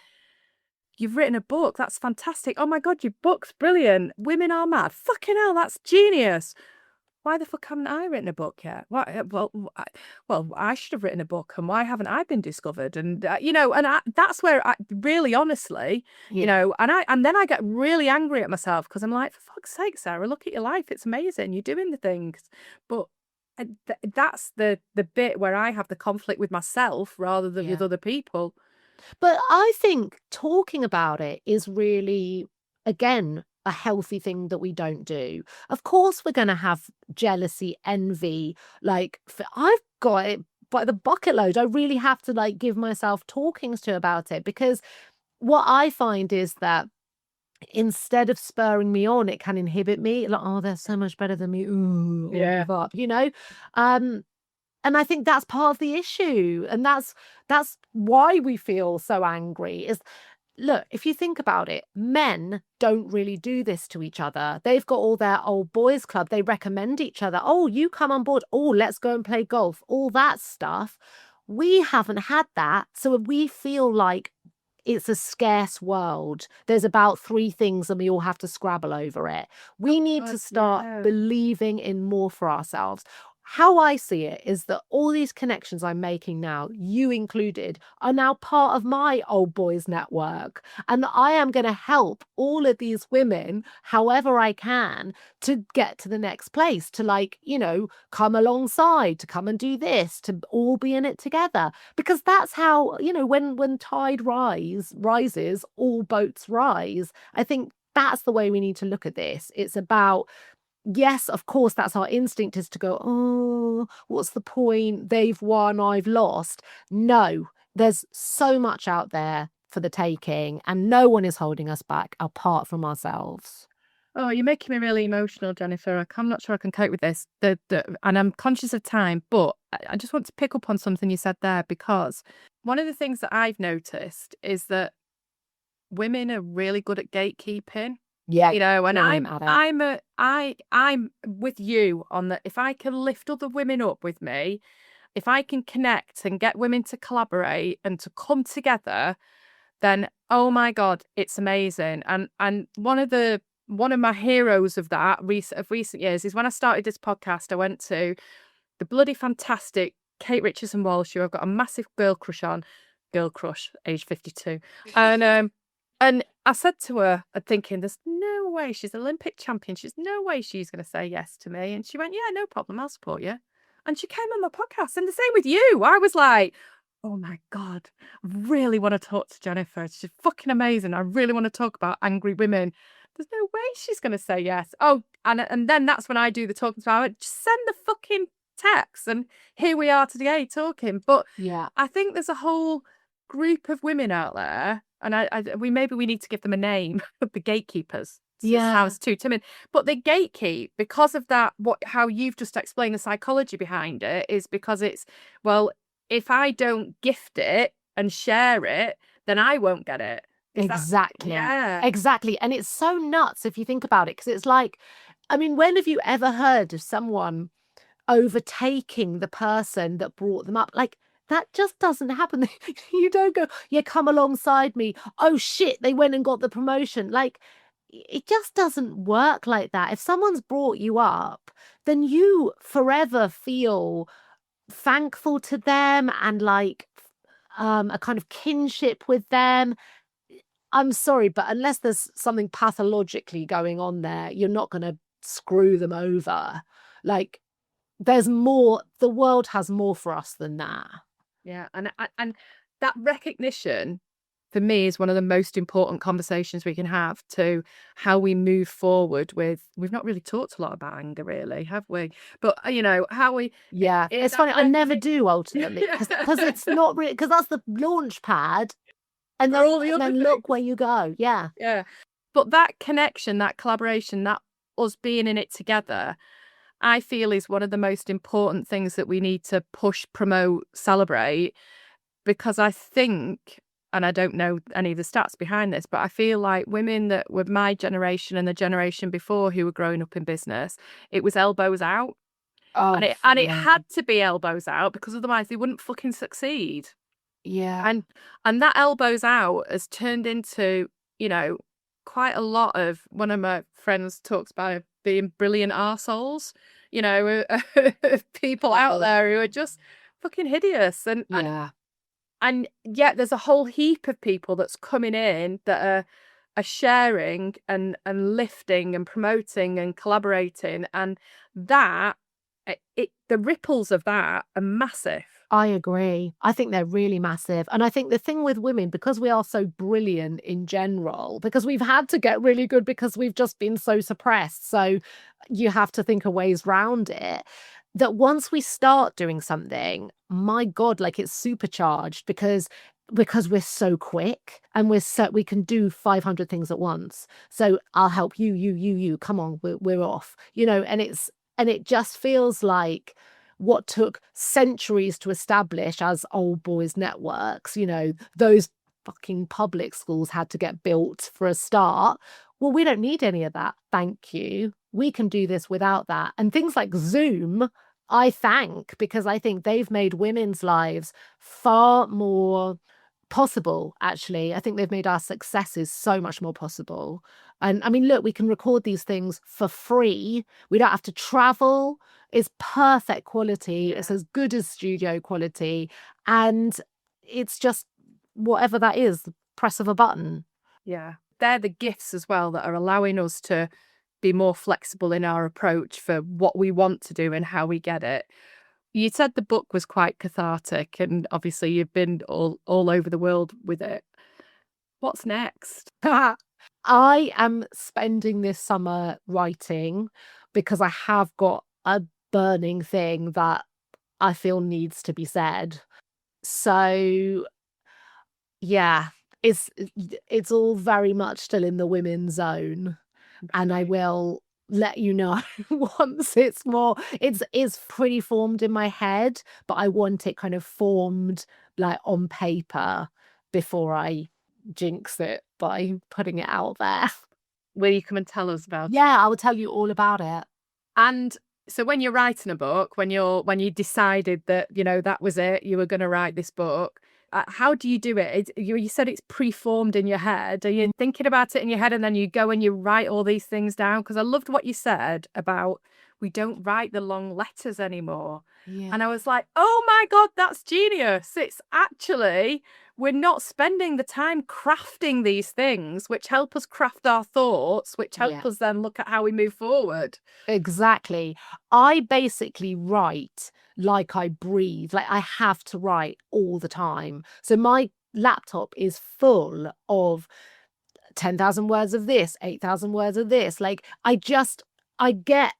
You've written a book. That's fantastic. Oh my God, your book's brilliant. Women are mad. Fucking hell, that's genius. Why the fuck haven't I written a book yet? Why? I should have written a book, and why haven't I been discovered? And that's where I really, honestly, Yeah. and then I get really angry at myself because I'm like, for fuck's sake, Sarah, look at your life. It's amazing. You're doing the things, but that's the bit where I have the conflict with myself rather than with Yeah. other people. But I think talking about it is really, again, a healthy thing that we don't do. Of course, we're going to have jealousy, envy. Like, I've got it by the bucket load. I really have to like give myself talkings to about it, because what I find is that instead of spurring me on, it can inhibit me. Like, oh, they're so much better than me. Ooh, I'll Yeah. give up. Um, and I think that's part of the issue. And that's why we feel so angry is, look, if you think about it, men don't really do this to each other. They've got all their old boys club. They recommend each other. Oh, you come on board. Oh, let's go and play golf. All that stuff. We haven't had that. So we feel like it's a scarce world. There's about 3 things and we all have to scrabble over it. We need to start Yeah. believing in more for ourselves. How I see it is that all these connections I'm making now, you included, are now part of my old boys network. And I am going to help all of these women, however I can, to get to the next place, to come alongside, to come and do this, to all be in it together. Because that's how, when tide rises, all boats rise. I think that's the way we need to look at this. It's about yes, of course, that's our instinct, is to go, oh, what's the point? They've won, I've lost. No, there's so much out there for the taking, and no one is holding us back apart from ourselves. Oh, you're making me really emotional, Jennifer. I'm not sure I can cope with this. And I'm conscious of time, but I just want to pick up on something you said there, because one of the things that I've noticed is that women are really good at gatekeeping. Yeah, And I'm at it. I'm with you on that. If I can lift other women up with me, if I can connect and get women to collaborate and to come together, then oh my God, it's amazing. And one of my heroes of that recent years is when I started this podcast. I went to the bloody fantastic Kate Richardson Walsh, who I've got a massive girl crush, age 52. And I said to her, I'm thinking, there's no way, she's Olympic champion. There's no way she's going to say yes to me. And she went, yeah, no problem. I'll support you. And she came on my podcast. And the same with you. I was like, oh my God, I really want to talk to Jennifer. She's fucking amazing. I really want to talk about angry women. There's no way she's going to say yes. Oh, and then that's when I do the talking. So I went, just send the fucking text. And here we are today talking. But Yeah. I think there's a whole group of women out there, and we need to give them a name, the gatekeepers. Yeah. It sounds too timid, but they gatekeep because of that. How you've just explained the psychology behind it is because it's, well, if I don't gift it and share it, then I won't get it. Exactly. Yeah. Exactly. And it's so nuts if you think about it, because it's like, I mean, when have you ever heard of someone overtaking the person that brought them up? Like, that just doesn't happen. You don't go, yeah, come alongside me. Oh shit, they went and got the promotion. Like, it just doesn't work like that. If someone's brought you up, then you forever feel thankful to them and like a kind of kinship with them. I'm sorry, but unless there's something pathologically going on there, you're not going to screw them over. Like, there's more, the world has more for us than that. Yeah. And that recognition for me is one of the most important conversations we can have to how we move forward with. We've not really talked a lot about anger, really, have we? But how we. Yeah, it's funny. I never do ultimately, because it's not really, because that's the launch pad, and then, all the other then look where you go. Yeah. Yeah. But that connection, that collaboration, that us being in it together, I feel is one of the most important things that we need to push, promote, celebrate. Because I think, and I don't know any of the stats behind this, but I feel like women that were my generation and the generation before who were growing up in business, it was elbows out. Oh, And it had to be elbows out, because otherwise they wouldn't fucking succeed. yeah. And that elbows out has turned into, quite a lot of, one of my friends talks about being brilliant arseholes, people out there who are just fucking hideous. And yet there's a whole heap of people that's coming in that are sharing and lifting and promoting and collaborating. And that, the ripples of that are massive. I agree. I think they're really massive. And I think the thing with women, because we are so brilliant in general, because we've had to get really good because we've just been so suppressed. So you have to think of ways round it. That once we start doing something, my God, like, it's supercharged because we're so quick and we can do 500 things at once. So I'll help you. Come on, we're off. And it just feels like what took centuries to establish as old boys networks, those fucking public schools had to get built for a start. Well, we don't need any of that. Thank you. We can do this without that. And things like Zoom, I thank, because I think they've made women's lives far more possible, actually. I think they've made our successes so much more possible. And I mean, look, we can record these things for free. We don't have to travel. It's perfect quality. It's as good as studio quality. And it's just whatever that is, the press of a button. Yeah. They're the gifts as well that are allowing us to be more flexible in our approach for what we want to do and how we get it. You said the book was quite cathartic, and obviously you've been all over the world with it. What's next? I am spending this summer writing, because I have got a burning thing that I feel needs to be said. So yeah, it's it's all very much still in the women's zone, and I Right. will let you know once it's pretty formed in my head, but I want it kind of formed like on paper before I jinx it by putting it out there. Will you come and tell us about it? Yeah, I will tell you all about it. And so when you're writing a book, when you decided that, that was it, you were going to write this book, how do you do it? You said it's preformed in your head. Are you thinking about it in your head and then you go and you write all these things down? Because I loved what you said about we don't write the long letters anymore. Yeah. And I was like, oh my God, that's genius. It's actually, we're not spending the time crafting these things, which help us craft our thoughts, which help Yeah. us then look at how we move forward. Exactly. I basically write like I breathe. Like I have to write all the time. So my laptop is full of 10,000 words of this, 8,000 words of this. Like I get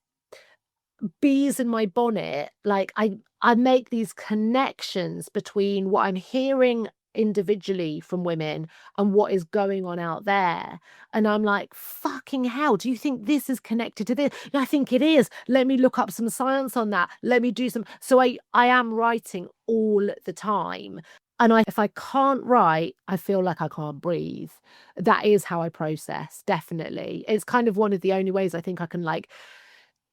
bees in my bonnet. Like I make these connections between what I'm hearing individually from women and what is going on out there, and I'm like, fucking hell, do you think this is connected to this? I think it is. Let me look up some science on that. Let me do some. So I am writing all the time, and if I can't write, I feel like I can't breathe. That is how I process. Definitely, it's kind of one of the only ways I think I can like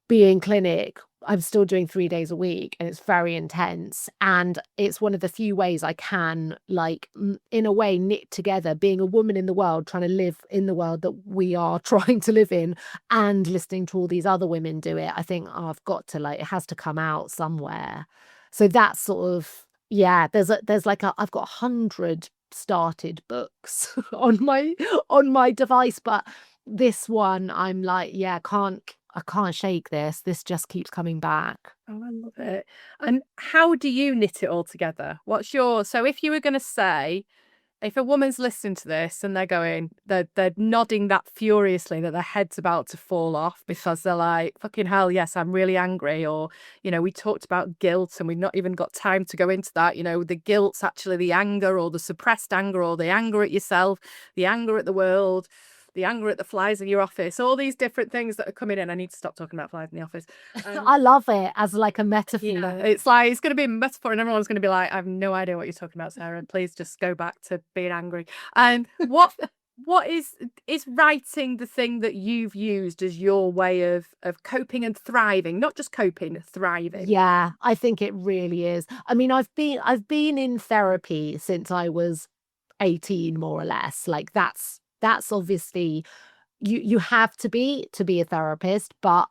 be in clinic. I'm still doing 3 days a week and it's very intense. And it's one of the few ways I can, like, in a way, knit together being a woman in the world, trying to live in the world that we are trying to live in, and listening to all these other women do it. I think I've got to, like, it has to come out somewhere. So that's sort of, yeah, I've got 100 started books on my device, but this one I'm like, yeah, I can't shake this. This just keeps coming back. Oh, I love it. And how do you knit it all together? So if you were going to say, if a woman's listening to this and they're nodding that furiously that their head's about to fall off because they're like, fucking hell, yes, I'm really angry. Or, we talked about guilt and we've not even got time to go into that. The guilt's actually the anger or the suppressed anger or the anger at yourself, the anger at the world, the anger at the flies in your office, all these different things that are coming in. I need to stop talking about flies in the office. I love it as like a metaphor. Yeah, it's like it's going to be a metaphor, and everyone's going to be like, "I have no idea what you're talking about, Sarah. Please just go back to being angry." And what is writing the thing that you've used as your way of coping and thriving, not just coping, thriving? Yeah, I think it really is. I mean, I've been in therapy since I was 18, more or less. Like that's obviously you have to be a therapist, but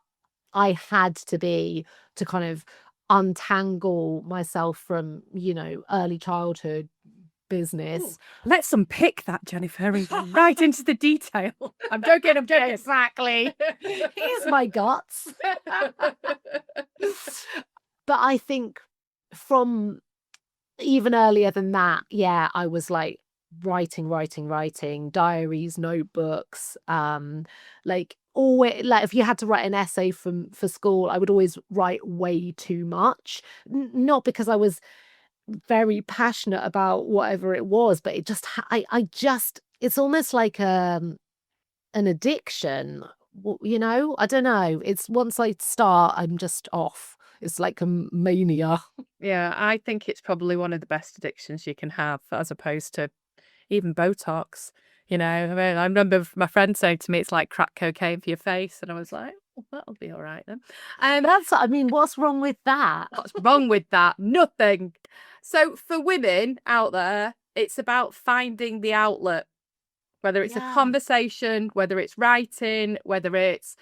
I had to be to kind of untangle myself from, early childhood business. Let's unpick that, Jennifer, and go right into the detail. I'm joking. Exactly. Here's my guts. But I think from even earlier than that, yeah, I was like writing, diaries, notebooks, like always, like if you had to write an essay for school, I would always write way too much. Not because I was very passionate about whatever it was, but it just I just it's almost like an addiction. I don't know. It's once I start, I'm just off. It's like a mania. Yeah, I think it's probably one of the best addictions you can have, as opposed to even Botox. I mean, I remember my friend saying to me, it's like crack cocaine for your face. And I was like, oh, that'll be all right then. I mean, what's wrong with that? What's wrong with that? Nothing. So for women out there, it's about finding the outlet, whether it's a Yeah. conversation, whether it's writing, whether it's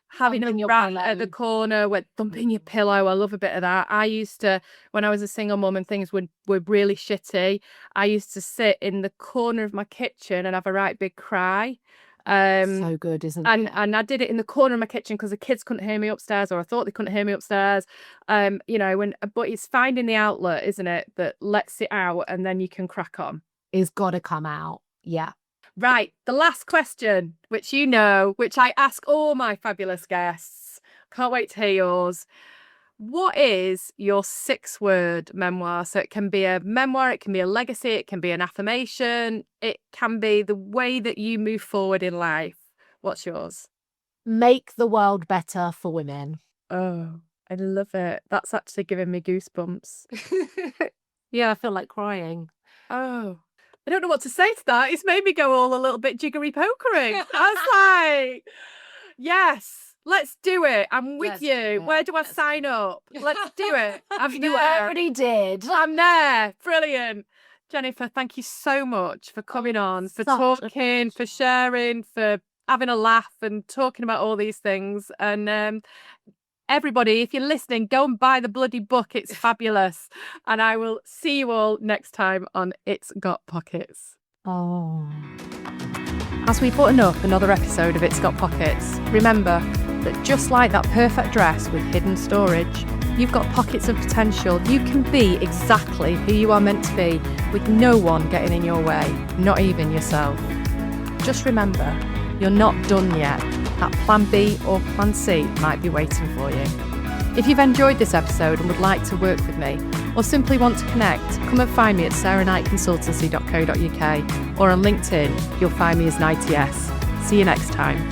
having Thumping a your rat pillow. at the corner, thumping your pillow. I love a bit of that. I used to, when I was a single mum and things were really shitty, I used to sit in the corner of my kitchen and have a right big cry. So good, isn't it? And I did it in the corner of my kitchen because the kids couldn't hear me upstairs, or I thought they couldn't hear me upstairs. But it's finding the outlet, isn't it, that lets it out and then you can crack on. It's got to come out. Yeah. Right, the last question, which which I ask all my fabulous guests. Can't wait to hear yours. What is your 6-word memoir? So it can be a memoir, it can be a legacy, it can be an affirmation, it can be the way that you move forward in life. What's yours? Make the world better for women. Oh, I love it. That's actually giving me goosebumps. Yeah, I feel like crying. Oh, I don't know what to say to that. It's made me go all a little bit jiggery pokery. I was like, yes, let's do it. I'm with Let's you. do it. Where do I Let's sign do it. up? Let's do it. I'm You there. already did. I'm there. Brilliant. Jennifer, thank you so much for coming on, for such a talking, for sharing, for having a laugh and talking about all these things. And everybody, if you're listening, go and buy the bloody book. It's fabulous. And I will see you all next time on It's Got Pockets. Oh. As we button up another episode of It's Got Pockets, remember that just like that perfect dress with hidden storage, you've got pockets of potential. You can be exactly who you are meant to be with no one getting in your way, not even yourself. Just remember, you're not done yet. That plan B or plan C might be waiting for you. If you've enjoyed this episode and would like to work with me, or simply want to connect, come and find me at sarahknightconsultancy.co.uk or on LinkedIn, you'll find me as Nighty S. See you next time.